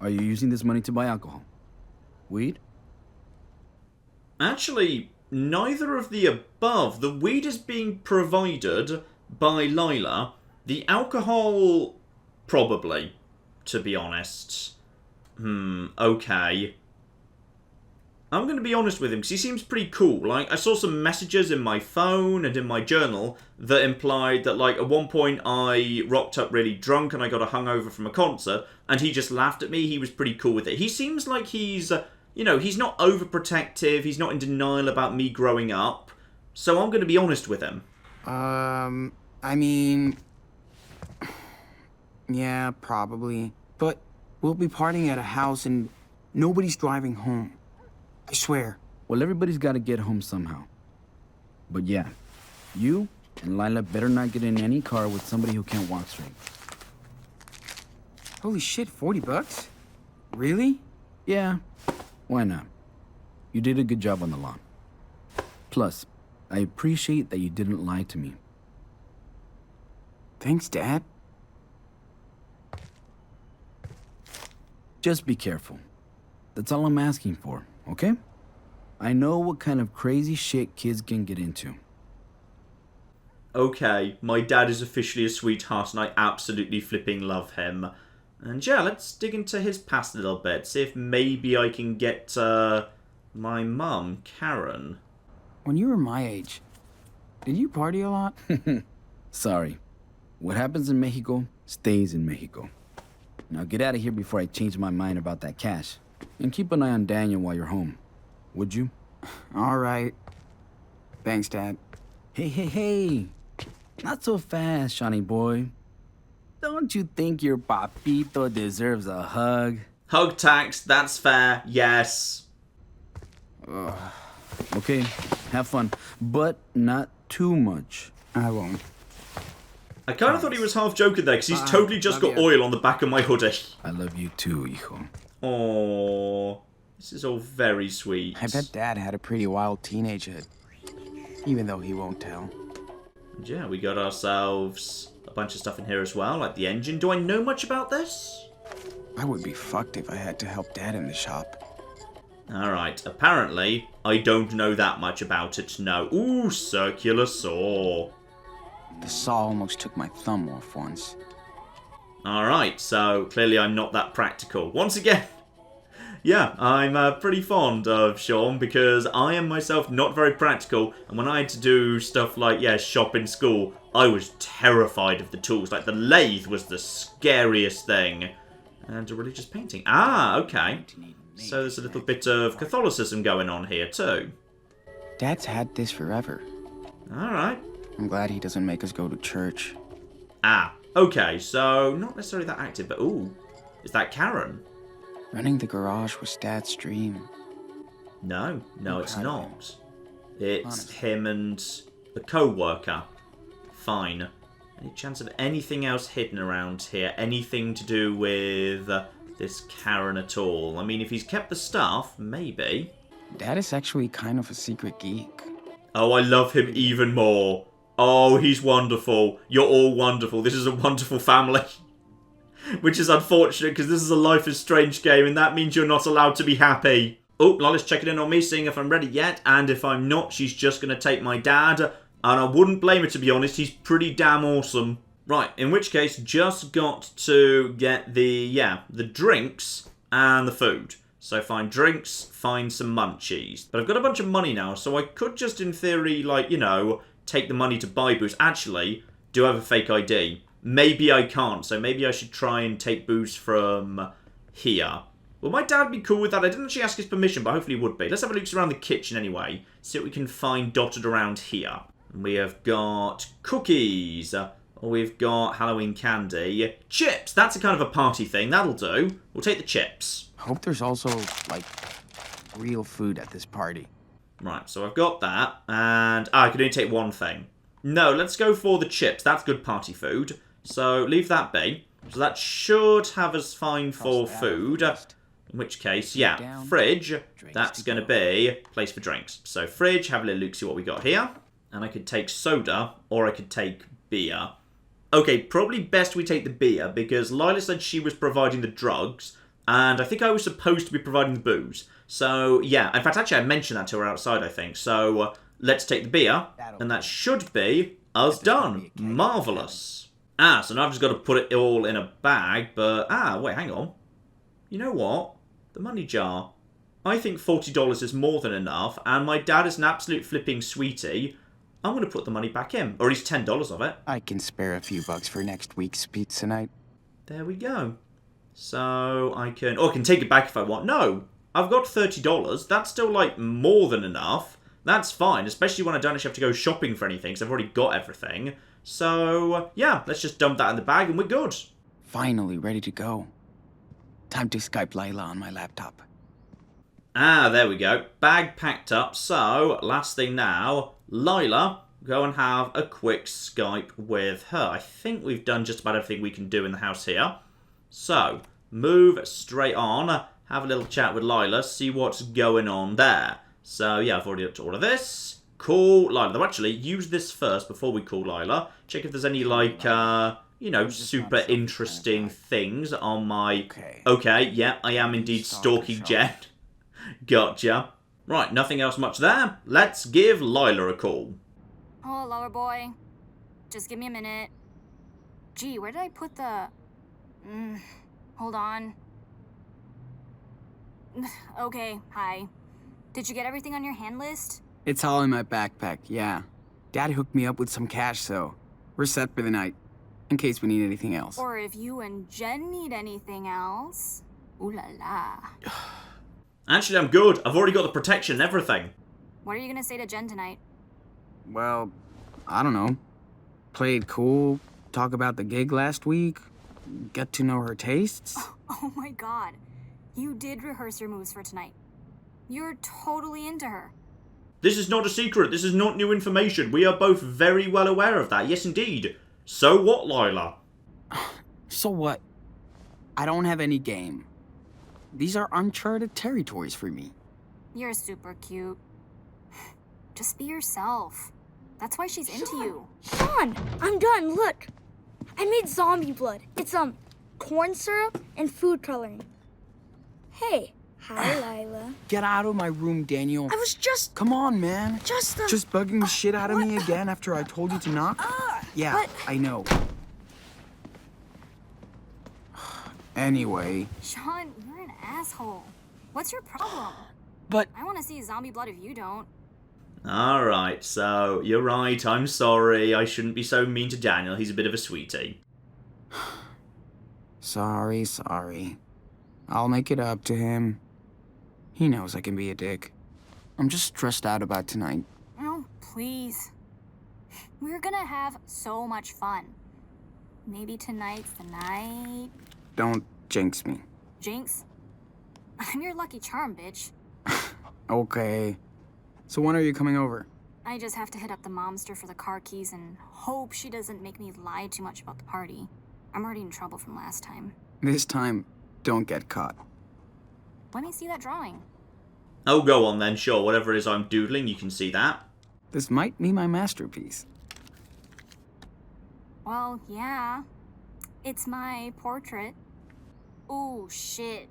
Are you using this money to buy alcohol? Weed? Actually, neither of the above. The weed is being provided by Lila. The alcohol, probably, to be honest. Okay. I'm going to be honest with him, because he seems pretty cool. Like, I saw some messages in my phone and in my journal that implied that, like, at one point I rocked up really drunk and I got a hungover from a concert, and he just laughed at me. He was pretty cool with it. He seems like he's, you know, he's not overprotective. He's not in denial about me growing up. So I'm going to be honest with him. I mean... Yeah, probably. But we'll be partying at a house and nobody's driving home. I swear. Well, everybody's got to get home somehow. But yeah, you and Lila better not get in any car with somebody who can't walk straight. Holy shit, $40? Really? Yeah, why not? You did a good job on the lawn. Plus, I appreciate that you didn't lie to me. Thanks, Dad. Just be careful. That's all I'm asking for, okay? I know what kind of crazy shit kids can get into. Okay, my dad is officially a sweetheart and I absolutely flipping love him. And yeah, let's dig into his past a little bit. See if maybe I can get, my mum, Karen. When you were my age, did you party a lot? Sorry. What happens in Mexico stays in Mexico. Now get out of here before I change my mind about that cash. And keep an eye on Daniel while you're home. Would you? All right. Thanks, Dad. Hey. Not so fast, Shawnee boy. Don't you think your papito deserves a hug? Hug tax, that's fair, yes. Okay, have fun. But not too much. I won't. I kind of thought he was half joking there, because he's Bye. totally just Love got ya. oil on the back of my hoodie. I love you too, hijo. Aww. This is all very sweet. I bet Dad had a pretty wild teenagehood. Even though he won't tell. Yeah, we got ourselves a bunch of stuff in here as well, like the engine. Do I know much about this? I would be fucked if I had to help Dad in the shop. Alright, apparently, I don't know that much about it, no. Ooh, circular saw. The saw almost took my thumb off once. Alright, so clearly I'm not that practical. Once again, yeah, I'm pretty fond of Sean because I am myself not very practical, and when I had to do stuff like, yeah, shop in school, I was terrified of the tools. Like, the lathe was the scariest thing. And a religious painting. Ah, okay. So there's a little bit of Catholicism going on here too. Dad's had this forever. Alright. I'm glad he doesn't make us go to church. Ah, okay, so not necessarily that active, but ooh, is that Karen? Running the garage was Dad's dream. No, it's proud of him. not. It's Honestly. him and a co-worker. Fine. Any chance of anything else hidden around here? Anything to do with this Karen at all? I mean, if he's kept the stuff, maybe. Dad is actually kind of a secret geek. Oh, I love him even more. Oh, he's wonderful. You're all wonderful. This is a wonderful family. Which is unfortunate, because this is a Life is Strange game, and that means you're not allowed to be happy. Oh, Lola's checking in on me, seeing if I'm ready yet, and if I'm not, she's just going to take my dad, and I wouldn't blame her, to be honest. He's pretty damn awesome. Right, in which case, just got to get the drinks and the food. So find drinks, find some munchies. But I've got a bunch of money now, so I could just, in theory, like, you know, take the money to buy booze. Actually, do I have a fake ID? Maybe I can't, so maybe I should try and take booze from here. Will my dad be cool with that? I didn't actually ask his permission, but hopefully he would be. Let's have a look around the kitchen anyway. See what we can find dotted around here. We have got cookies. We've got Halloween candy. Chips! That's a kind of a party thing. That'll do. We'll take the chips. Hope there's also, like, real food at this party. Right, so I've got that. And I can only take one thing. No, let's go for the chips. That's good party food. So leave that be. So that should have us fine for food. In which case, yeah, fridge. That's going to be place for drinks. So fridge, have a little look, see what we got here. And I could take soda, or I could take beer. Okay, probably best we take the beer, because Lila said she was providing the drugs, and I think I was supposed to be providing the booze. So, yeah, in fact, actually, I mentioned that to her outside, I think. So, let's take the beer, and that should be us done. Marvellous. Ah, so now I've just got to put it all in a bag, but, wait, hang on. You know what? The money jar. I think $40 is more than enough, and my dad is an absolute flipping sweetie. I'm going to put the money back in, or at least $10 of it. I can spare a few bucks for next week's pizza night. There we go. So I can... Oh, I can take it back if I want. No, I've got $30. That's still, like, more than enough. That's fine, especially when I don't actually have to go shopping for anything, because I've already got everything. So, yeah, let's just dump that in the bag and we're good. Finally ready to go. Time to Skype Lila on my laptop. Ah, there we go. Bag packed up. So, last thing now, Lila, go and have a quick Skype with her. I think we've done just about everything we can do in the house here. So, move straight on, have a little chat with Lila, see what's going on there. So, yeah, I've already looked at all of this. Call Lila. Though, actually, use this first before we call Lila. Check if there's any, like, you know, super interesting things on my... Okay, yeah, I am indeed stalking Jen. Gotcha. Right, nothing else much there. Let's give Lila a call. Oh, lower boy. Just give me a minute. Gee, where did I put the... hold on. Okay, hi. Did you get everything on your hand list? It's all in my backpack, yeah. Dad hooked me up with some cash, so we're set for the night. In case we need anything else. Or if you and Jen need anything else. Ooh la la. Actually, I'm good. I've already got the protection and everything. What are you gonna say to Jen tonight? Well, I don't know. Play it cool, talk about the gig last week, get to know her tastes. Oh my god. You did rehearse your moves for tonight. You're totally into her. This is not a secret. This is not new information. We are both very well aware of that. Yes, indeed. So what, Lila? So what? I don't have any game. These are uncharted territories for me. You're super cute. Just be yourself. That's why she's into you. Sean, I'm done. Look, I made zombie blood. It's corn syrup and food coloring. Hey, Hi, Lila. Get out of my room, Daniel. I was just... Come on, man. Just bugging the shit out of me again after I told you to knock? Yeah, but- I know. Anyway, Sean, you're an asshole. What's your problem? but I want to see zombie blood if you don't. Alright, so you're right, I'm sorry. I shouldn't be so mean to Daniel. He's a bit of a sweetie. sorry. I'll make it up to him. He knows I can be a dick. I'm just stressed out about tonight. Oh, please. We're gonna have so much fun. Maybe tonight's the night. Don't jinx me. Jinx? I'm your lucky charm, bitch. Okay. So when are you coming over? I just have to hit up the momster for the car keys and hope she doesn't make me lie too much about the party. I'm already in trouble from last time. This time, don't get caught. Let me see that drawing. Oh, go on then, sure. Whatever it is I'm doodling, you can see that. This might be my masterpiece. Well, yeah. It's my portrait. Ooh, shit.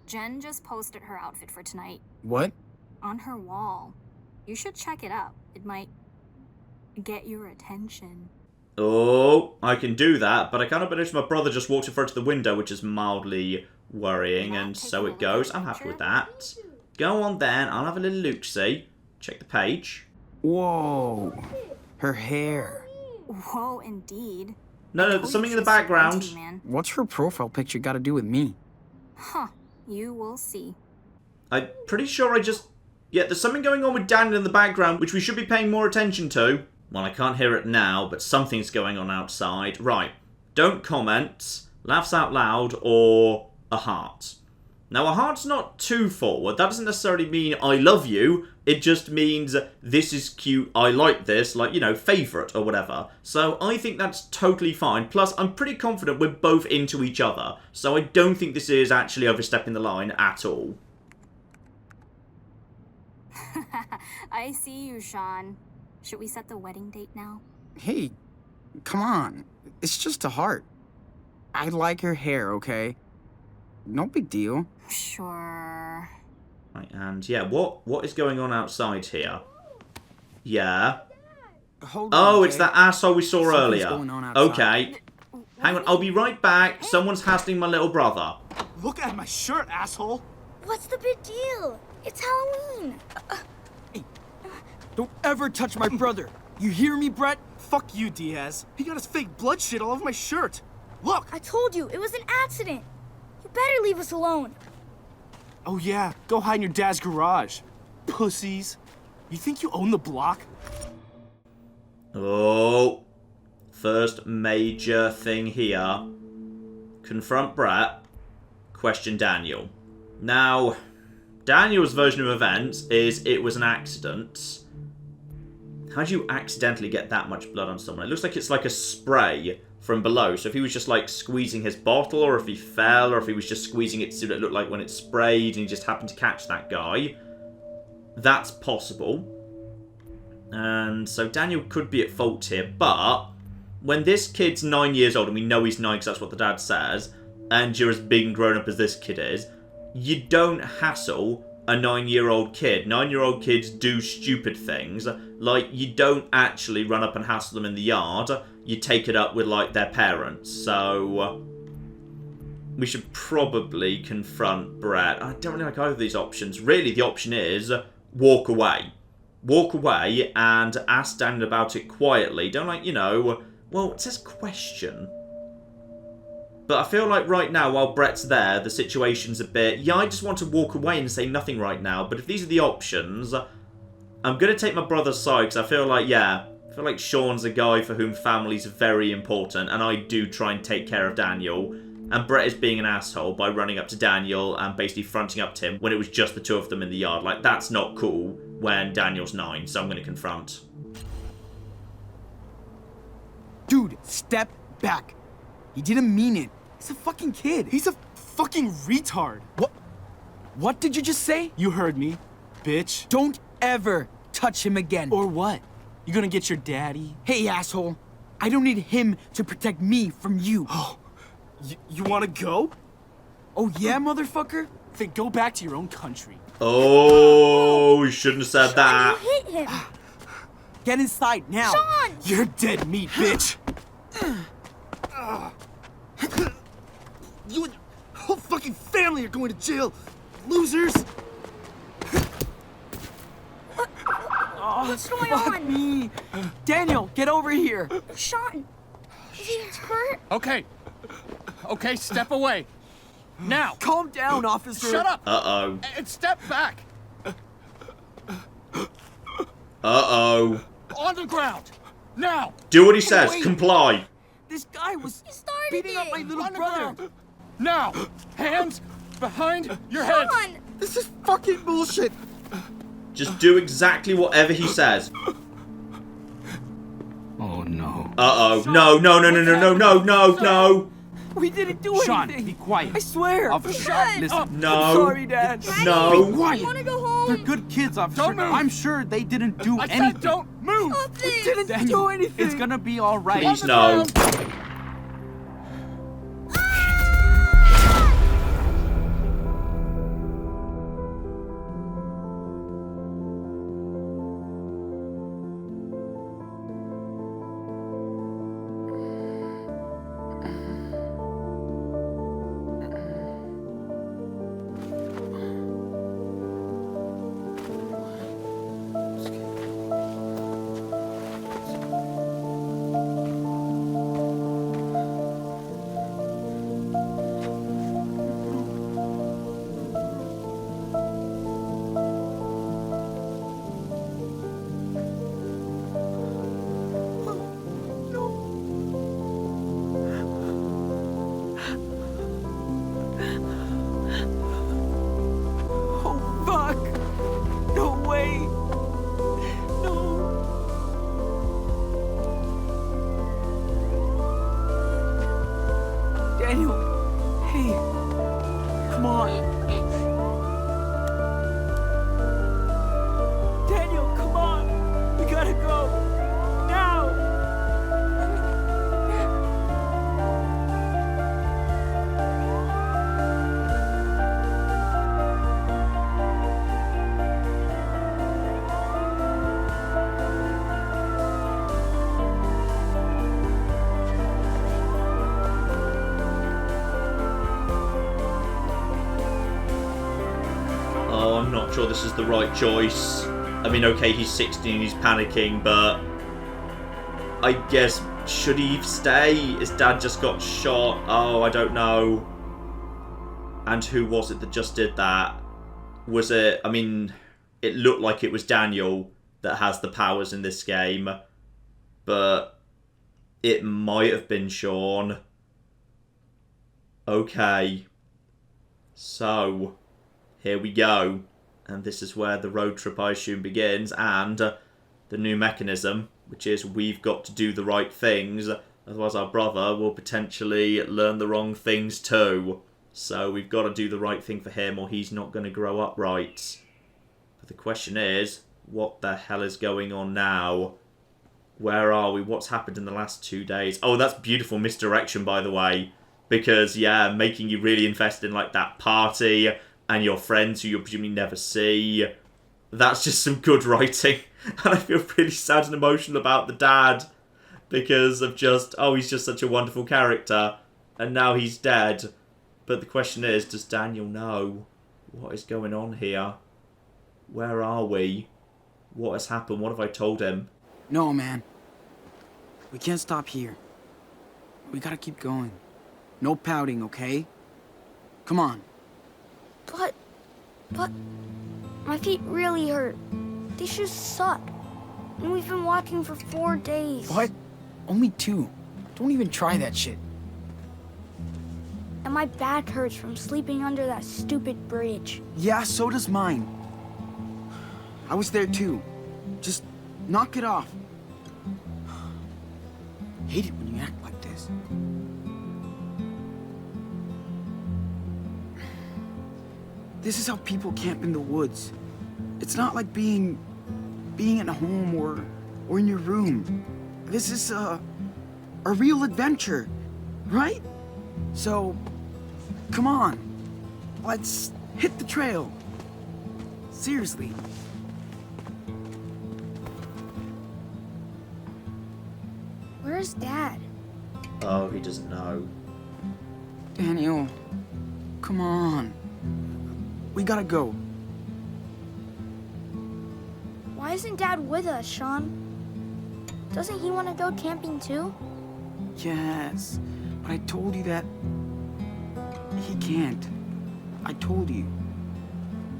Jen just posted her outfit for tonight What? on her wall. You should check it out. It might get your attention. Oh, I can do that, but I cannot believe my brother just walked in front of the window, which is mildly worrying, and so it goes. I'm happy with that. Go on then, I'll have a little look-see. Check the page. Whoa. Her hair. Whoa, indeed. No, there's something in the background. Man. What's her profile picture got to do with me? Huh. You will see. I'm pretty sure I just... Yeah, there's something going on with Daniel in the background, which we should be paying more attention to. Well, I can't hear it now, but something's going on outside. Right. Don't comment, laughs out loud, or a heart. Now, a heart's not too forward. That doesn't necessarily mean I love you. It just means this is cute, I like this, like, you know, favourite or whatever. So I think that's totally fine. Plus, I'm pretty confident we're both into each other. So I don't think this is actually overstepping the line at all. I see you, Sean. Should we set the wedding date now? Hey, come on. It's just a heart. I like her hair, okay? No big deal. Sure. Right, and yeah, what is going on outside here? Yeah. Hold on, Oh, it's okay? that asshole we saw Something's earlier. going on outside. Okay. Hang on, I'll be right back. Someone's hassling my little brother. Look at my shirt, asshole! What's the big deal? It's Halloween. Don't ever touch my brother. You hear me, Brett? Fuck you, Diaz. He got his fake blood shit all over my shirt. Look! I told you, it was an accident. You better leave us alone. Oh yeah, go hide in your dad's garage. Pussies. You think you own the block? Oh. First major thing here. Confront Brett. Question Daniel. Now, Daniel's version of events is it was an accident. How do you accidentally get that much blood on someone? It looks like it's like a spray from below. So if he was just like squeezing his bottle, or if he fell, or if he was just squeezing it to see what it looked like when it sprayed and he just happened to catch that guy, that's possible. And so Daniel could be at fault here, but when this kid's 9 years old, and we know he's 9 because that's what the dad says, and you're as big and grown up as this kid is, you don't hassle a 9-year-old kid. 9-year-old kids do stupid things. Like, you don't actually run up and hassle them in the yard. You take it up with, like, their parents. So, we should probably confront Brett. I don't really like either of these options. Really, the option is walk away. Walk away and ask Daniel about it quietly. Don't, like, you know... Well, it says question. But I feel like right now, while Brett's there, the situation's a bit... Yeah, I just want to walk away and say nothing right now. But if these are the options, I'm going to take my brother's side because I feel like, yeah... I feel like Sean's a guy for whom family's very important. And I do try and take care of Daniel. And Brett is being an asshole by running up to Daniel and basically fronting up to him when it was just the two of them in the yard. Like, that's not cool when Daniel's 9. So I'm going to confront. Dude, step back. He didn't mean it. He's a fucking kid. He's a fucking retard. What? What did you just say? You heard me, bitch. Don't ever touch him again. Or what? You gonna get your daddy? Hey, asshole. I don't need him to protect me from you. Oh, you wanna go? Oh, yeah, motherfucker? Then go back to your own country. Oh, you shouldn't have said that. You hit him. Get inside now. Sean! You're dead meat, bitch. You and your whole fucking family are going to jail, losers. What's going Fuck on? me. Daniel, get over here. Sean, is he hurt? Okay. Okay, step away. Now. Calm down, officer. Shut up. Uh-oh. And step back. Uh-oh. On the ground. Now. Do what he says. Wait. Comply. This guy was He started beating up my it. little On the brother. ground. Now. Hands behind your head. Sean! This is fucking bullshit. Just do exactly whatever he says. Oh no. Uh-oh. No, no, no, no, no, no, no, no, no. We didn't do Sean, anything. be quiet. I swear. Officer, Shut listen. up. No. I'm sorry, Dad. No. Be quiet. I want to go home. They're good kids, officer. Don't move. I'm sure they didn't do I anything. said don't move. Stop this. Didn't Daniel, do anything. it's gonna be all right. Please, On the no. ground. Oh, fuck. No way. No. Daniel. Hey. Come on. Daniel, come on. We gotta go. Now. Oh, I'm not sure this is the right choice. I mean, okay, he's 16, he's panicking, but I guess, should he stay? His dad just got shot. Oh, I don't know. And who was it that just did that? Was it, I mean, it looked like it was Daniel that has the powers in this game, but it might have been Sean. Okay. So, here we go. And this is where the road trip, I assume, begins. And the new mechanism, which is we've got to do the right things. Otherwise our brother will potentially learn the wrong things too. So we've got to do the right thing for him or he's not going to grow up right. But the question is, what the hell is going on now? Where are we? What's happened in the last 2 days? Oh, that's beautiful misdirection, by the way. Because, yeah, making you really invested in, like, that party and your friends who you'll presumably never see. That's just some good writing. And I feel really sad and emotional about the dad. Because of just, oh, he's just such a wonderful character. And now he's dead. But the question is, does Daniel know? What is going on here? Where are we? What has happened? What have I told him? No, man. We can't stop here. We gotta keep going. No pouting, okay? Come on. But, my feet really hurt. These shoes suck. And we've been walking for 4 days. What? Only 2. Don't even try that shit. And my back hurts from sleeping under that stupid bridge. Yeah, so does mine. I was there too. Just knock it off. Hate it when you act like this. This is how people camp in the woods. It's not like being at home or in your room. This is a real adventure, right? So, come on. Let's Hit the trail. Seriously. Where's Dad? Oh, he doesn't know. Daniel, come on. We gotta go. Why isn't Dad with us, Sean? Doesn't he want to go camping too? Yes, but I told you that he can't. I told you.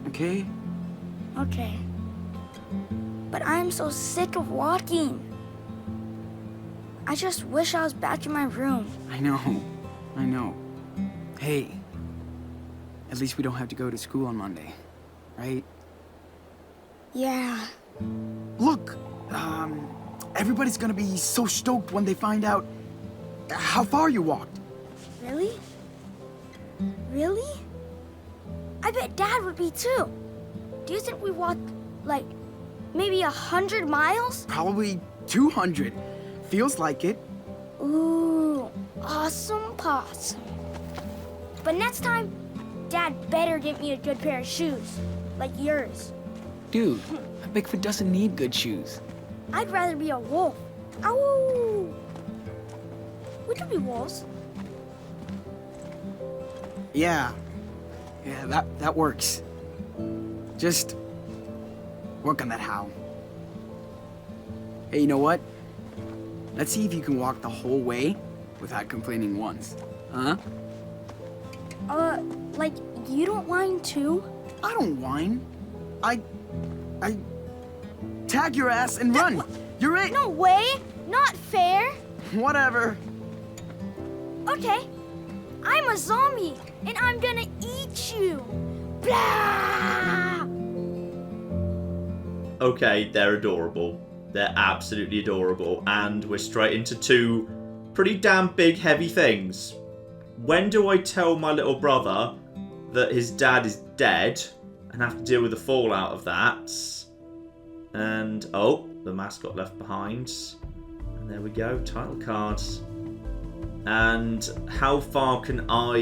Okay? Okay. But I'm so sick of walking. I just wish I was back in my room. I know. Hey, at least we don't have to go to school on Monday, right? Yeah. Look, everybody's gonna be so stoked when they find out how far you walked. Really? Really? I bet Dad would be too. Do you think we walked, like, maybe 100 miles? Probably 200. Feels like it. Ooh, awesome possum. But next time, Dad better get me a good pair of shoes, like yours. Dude, a Bigfoot doesn't need good shoes. I'd rather be a wolf. Ow! We could be wolves. Yeah, that works. Just work on that how. Hey, you know what? Let's see if you can walk the whole way without complaining once. Huh? Like, you don't whine too? I don't whine. I tag your ass and run. You're it. No way! Not fair! Whatever. Okay, I'm a zombie, and I'm gonna eat you! Blah! Okay, they're adorable. They're absolutely adorable. And we're straight into two pretty damn big, heavy things. When do I tell my little brother that his dad is dead and have to deal with the fallout of that? And, oh, the mask got left behind. And there we go, title cards. And how far can I,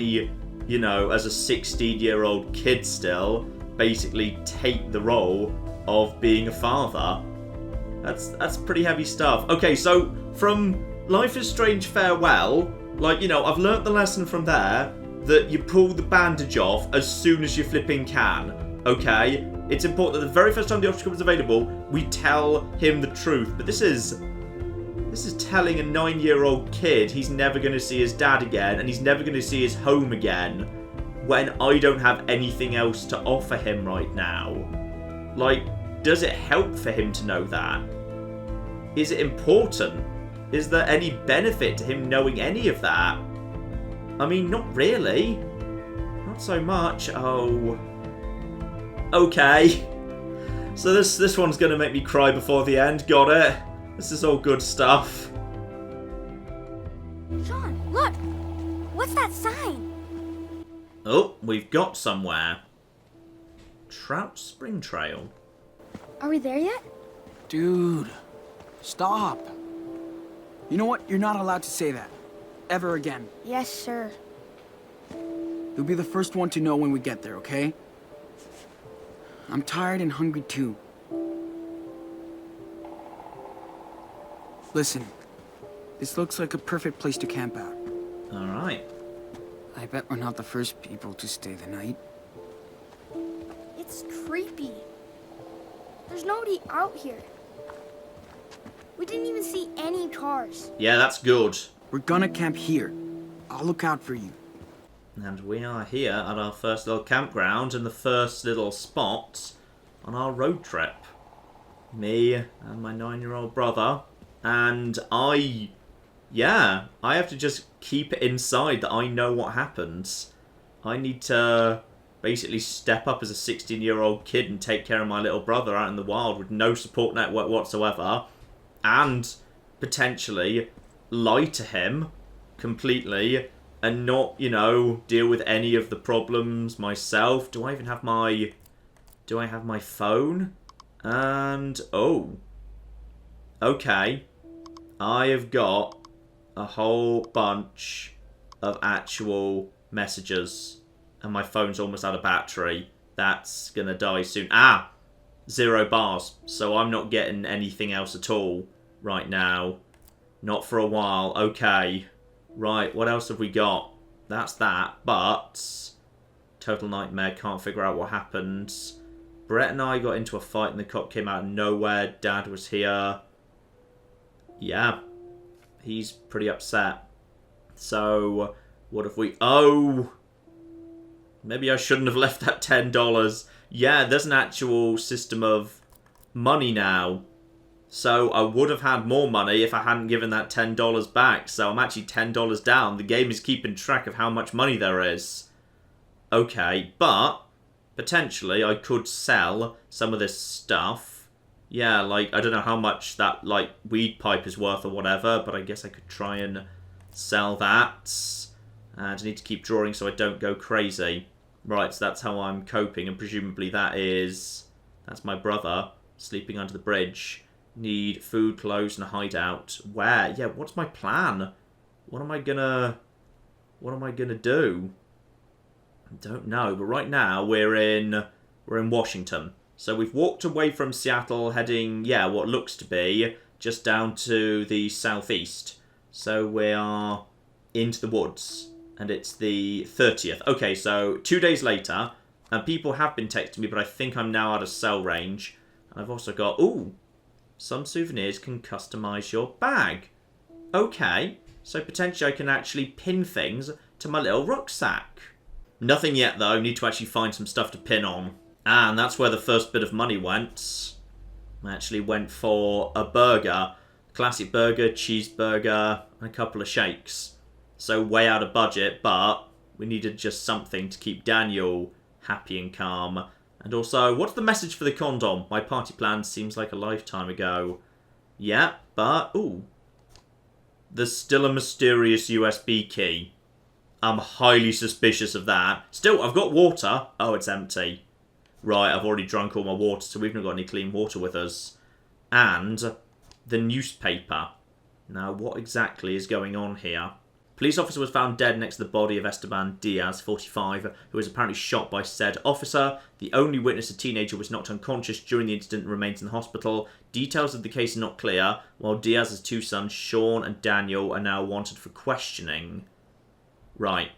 you know, as a 16-year-old kid still, basically take the role of being a father? That's pretty heavy stuff. Okay, so from Life is Strange Farewell, like, you know, I've learnt the lesson from there that you pull the bandage off as soon as you flipping can. Okay? It's important that the very first time the option becomes available, we tell him the truth. But this is telling a 9-year-old kid he's never going to see his dad again and he's never going to see his home again when I don't have anything else to offer him right now. Like, does it help for him to know that? Is it important? Is there any benefit to him knowing any of that? I mean, not really. Not so much. Oh. Okay. So this one's going to make me cry before the end. Got it. This is all good stuff. Sean, look! What's that sign? Oh, we've got somewhere. Trout Spring Trail. Are we there yet? Dude, stop. You know what? You're not allowed to say that. Ever again. Yes, sir. You'll be the first one to know when we get there, okay? I'm tired and hungry too. Listen, this looks like a perfect place to camp out. Alright. I bet we're not the first people to stay the night. It's creepy. There's nobody out here. We didn't even see any cars. Yeah, that's good. We're gonna camp here. I'll look out for you. And we are here at our first little campground and the first little spot on our road trip. Me and my 9-year-old brother. And I have to just keep it inside that I know what happens. I need to basically step up as a 16-year-old kid and take care of my little brother out in the wild with no support network whatsoever. And potentially lie to him completely and not, you know, deal with any of the problems myself. Do I even have my... Do I have my phone? And... oh. Okay. I have got a whole bunch of actual messages. And my phone's almost out of battery. That's gonna die soon. Ah! 0 bars. So I'm not getting anything else at all right now. Not for a while. Okay. Right, what else have we got? That's that, but... Total nightmare, can't figure out what happened. Brett and I got into a fight and the cop came out of nowhere. Dad was here. Yeah. He's pretty upset. So, what have we... Oh! Maybe I shouldn't have left that $10. Yeah, there's an actual system of money now. So I would have had more money if I hadn't given that $10 back. So I'm actually $10 down. The game is keeping track of how much money there is. Okay, but potentially I could sell some of this stuff. Yeah, like, I don't know how much that, like, weed pipe is worth or whatever, but I guess I could try and sell that. And I need to keep drawing so I don't go crazy. Right, so that's how I'm coping, and presumably that's my brother sleeping under the bridge. Need food, clothes, and a hideout. Where? Yeah, what's my plan? What am I gonna do? I don't know, but right now we're in Washington. So we've walked away from Seattle, heading, yeah, what looks to be just down to the southeast. So we are into the woods, and it's the 30th. Okay, so 2 days later, and people have been texting me, but I think I'm now out of cell range. And I've also got, ooh, some souvenirs can customize your bag. Okay, so potentially I can actually pin things to my little rucksack. Nothing yet, though. I need to actually find some stuff to pin on. And that's where the first bit of money went. I actually went for a burger. Classic burger, cheeseburger, and a couple of shakes. So way out of budget, but we needed just something to keep Daniel happy and calm. And also, what's the message for the condom? My party plan seems like a lifetime ago. Yeah, but, ooh. There's still a mysterious USB key. I'm highly suspicious of that. Still, I've got water. Oh, it's empty. Right, I've already drunk all my water, so we've not got any clean water with us. And the newspaper. Now, what exactly is going on here? Police officer was found dead next to the body of Esteban Diaz, 45, who was apparently shot by said officer. The only witness, a teenager, was knocked unconscious during the incident and remains in the hospital. Details of the case are not clear, while Diaz's 2 sons, Sean and Daniel, are now wanted for questioning. Right.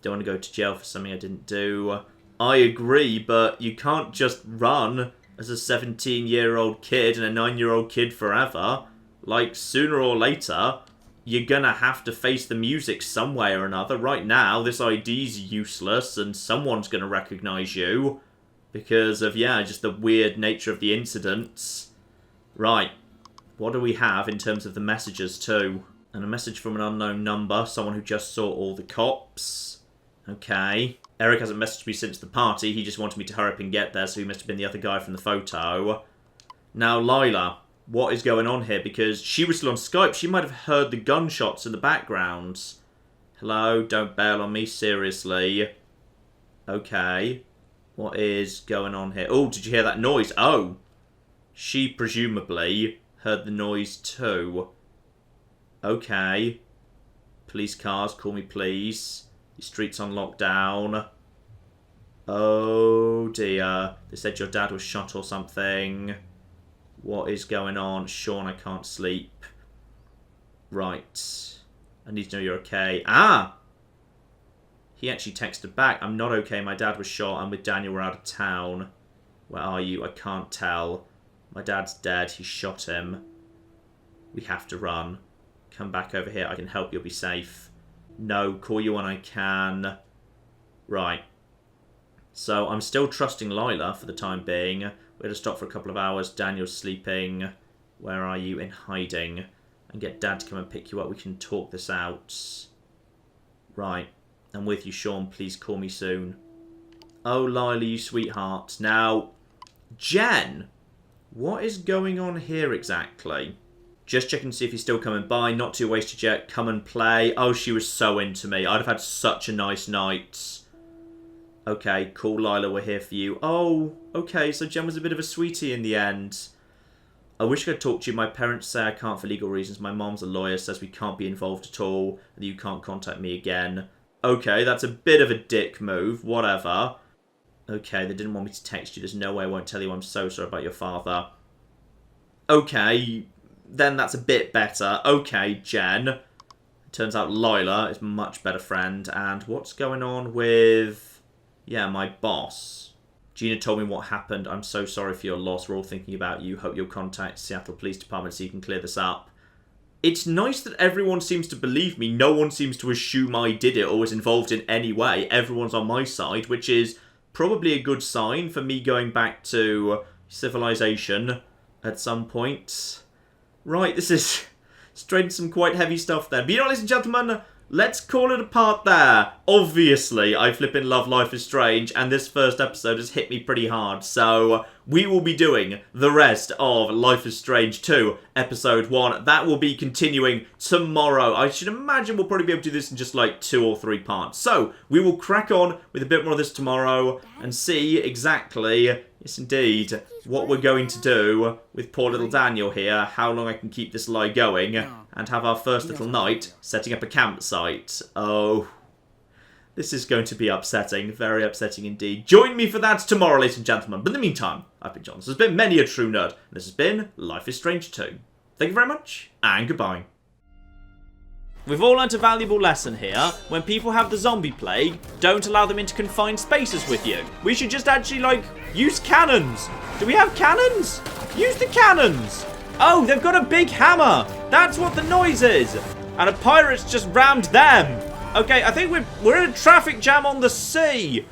Don't want to go to jail for something I didn't do. I agree, but you can't just run as a 17-year-old kid and a 9-year-old kid forever. Like, sooner or later, you're gonna have to face the music some way or another. Right now, this ID's useless and someone's gonna recognize you. Because of, yeah, just the weird nature of the incidents. Right. What do we have in terms of the messages, too? And a message from an unknown number. Someone who just saw all the cops. Okay. Eric hasn't messaged me since the party. He just wanted me to hurry up and get there, so he must have been the other guy from the photo. Now, Lila, what is going on here? Because she was still on Skype. She might have heard the gunshots in the background. Hello? Don't bail on me, seriously. Okay. What is going on here? Oh, did you hear that noise? Oh. She presumably heard the noise too. Okay. Police cars, call me please. Your street's on lockdown. Oh dear. They said your dad was shot or something. What is going on? Sean, I can't sleep. Right. I need to know you're okay. Ah! He actually texted back. I'm not okay. My dad was shot. I'm with Daniel. We're out of town. Where are you? I can't tell. My dad's dead. He shot him. We have to run. Come back over here. I can help. You'll be safe. No, call you when I can. Right. So I'm still trusting Lila for the time being. We're going to stop for a couple of hours. Daniel's sleeping. Where are you? In hiding. And get Dad to come and pick you up. We can talk this out. Right. I'm with you, Sean. Please call me soon. Oh, Lila, you sweetheart. Now, Jen, what is going on here exactly? Just checking to see if he's still coming by. Not too wasted yet. Come and play. Oh, she was so into me. I'd have had such a nice night. Okay, cool, Lila. We're here for you. Oh, okay. So Jen was a bit of a sweetie in the end. I wish I could talk to you. My parents say I can't for legal reasons. My mom's a lawyer, says we can't be involved at all. And you can't contact me again. Okay, that's a bit of a dick move. Whatever. Okay, they didn't want me to text you. There's no way I won't tell you I'm so sorry about your father. Okay, then that's a bit better. Okay, Jen. Turns out Lila is a much better friend. And what's going on with... yeah, my boss. Gina told me what happened. I'm so sorry for your loss. We're all thinking about you. Hope you'll contact Seattle Police Department so you can clear this up. It's nice that everyone seems to believe me. No one seems to assume I did it or was involved in any way. Everyone's on my side, which is probably a good sign for me going back to civilization at some point. Right, this is straight into some quite heavy stuff there. But you know, ladies and gentlemen, let's call it a part there. Obviously, I flippin' love Life is Strange, and this first episode has hit me pretty hard. So, we will be doing the rest of Life is Strange 2, Episode 1. That will be continuing tomorrow. I should imagine we'll probably be able to do this in just like 2 or 3 parts. So, we will crack on with a bit more of this tomorrow and see exactly, yes indeed, what we're going to do with poor little Daniel here, how long I can keep this lie going, and have our first little night setting up a campsite. Oh, this is going to be upsetting, very upsetting indeed. Join me for that tomorrow, ladies and gentlemen. But in the meantime, I've been John. This has been Many a True Nerd, and this has been Life is Strange 2. Thank you very much, and goodbye. We've all learnt a valuable lesson here. When people have the zombie plague, don't allow them into confined spaces with you. We should just actually, like, use cannons. Do we have cannons? Use the cannons. Oh, they've got a big hammer. That's what the noise is. And a pirate's just rammed them. Okay, I think we're in a traffic jam on the sea.